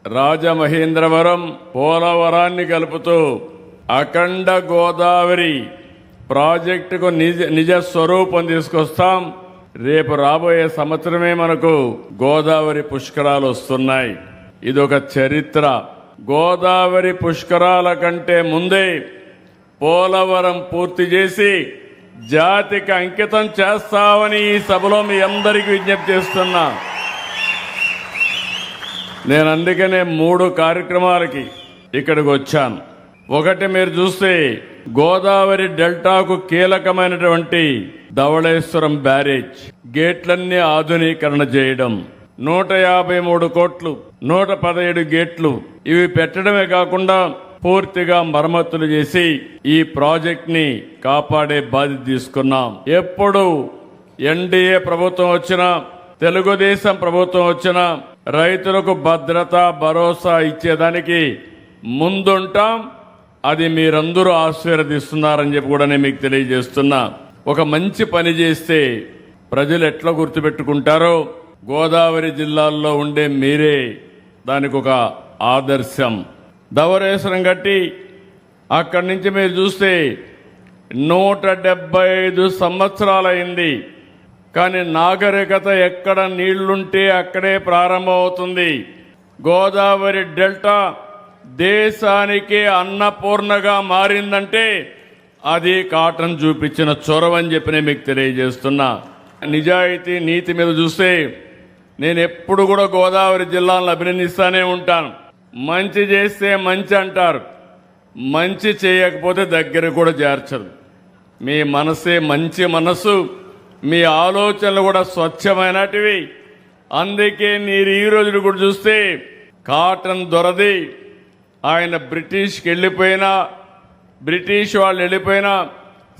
రాజమహేంద్రవరం పోలవరాన్ని కలుపుతూ అఖండ గోదావరి ప్రాజెక్టుకు నిజ స్వరూపం తీసుకొస్తాం. రేపు రాబోయే సంవత్సరమే మనకు గోదావరి పుష్కరాలు వస్తున్నాయి. ఇదొక చరిత్ర. గోదావరి పుష్కరాల కంటే ముందే పోలవరం పూర్తి చేసి జాతికి అంకితం చేస్తామని ఈ సభలో మీ అందరికీ విజ్ఞప్తి చేస్తున్నా. నేను అందుకనే 3 కార్యక్రమాలకి ఇక్కడికి వచ్చాను. ఒకటి, మీరు చూస్తే గోదావరి డెల్టాకు కీలకమైనటువంటి ధవళేశ్వరం బ్యారేజ్ గేట్లన్నీ ఆధునీకరణ చేయడం, 153 కోట్లు, 117 గేట్లు ఇవి పెట్టడమే కాకుండా పూర్తిగా మరమ్మతులు చేసి ఈ ప్రాజెక్ట్ ని కాపాడే బాధ్యత తీసుకున్నాం. ఎప్పుడు ఎన్డీఏ ప్రభుత్వం వచ్చినా, తెలుగుదేశం ప్రభుత్వం వచ్చినా రైతులకు భద్రత భరోసా ఇచ్చేదానికి ముందుంటాం. అది మీరందరూ ఆశీర్వదిస్తున్నారని చెప్పి కూడా నేను మీకు తెలియజేస్తున్నా. ఒక మంచి పని చేస్తే ప్రజలు ఎట్లా గుర్తుపెట్టుకుంటారో గోదావరి జిల్లాల్లో ఉండే మీరే దానికి ఒక ఆదర్శం. ధవళేశ్వరం కట్టి అక్కడి నుంచి మీరు చూస్తే 175 సంవత్సరాలైంది. కానీ నాగరికత ఎక్కడ నీళ్లుంటే అక్కడే ప్రారంభమవుతుంది. గోదావరి డెల్టా దేశానికి అన్నపూర్ణగా మారిందంటే అది కాటన్ చూపించిన చొరవని చెప్పి నేను మీకు తెలియజేస్తున్నా. నిజాయితీ నీతి మీద చూస్తే నేను ఎప్పుడు కూడా గోదావరి జిల్లాలను అభినందిస్తానే ఉంటాను. మంచి చేస్తే మంచి అంటారు, మంచి చేయకపోతే దగ్గర కూడా చేర్చరు. మీ మనసే మంచి మనసు, మీ ఆలోచనలు కూడా స్వచ్ఛమైనటివి. అందుకే మీరు ఈ రోజు కూడా చూస్తే కాటన్ దొరది ఆయన బ్రిటిష్కి వెళ్ళిపోయినా, బ్రిటిష్ వాళ్ళు వెళ్ళిపోయినా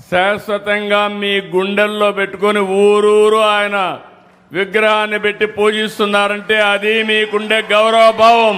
శాశ్వతంగా మీ గుండెల్లో పెట్టుకొని ఊరూరు ఆయన విగ్రహాన్ని పెట్టి పూజిస్తున్నారంటే అది మీకుండే గౌరవ భావం.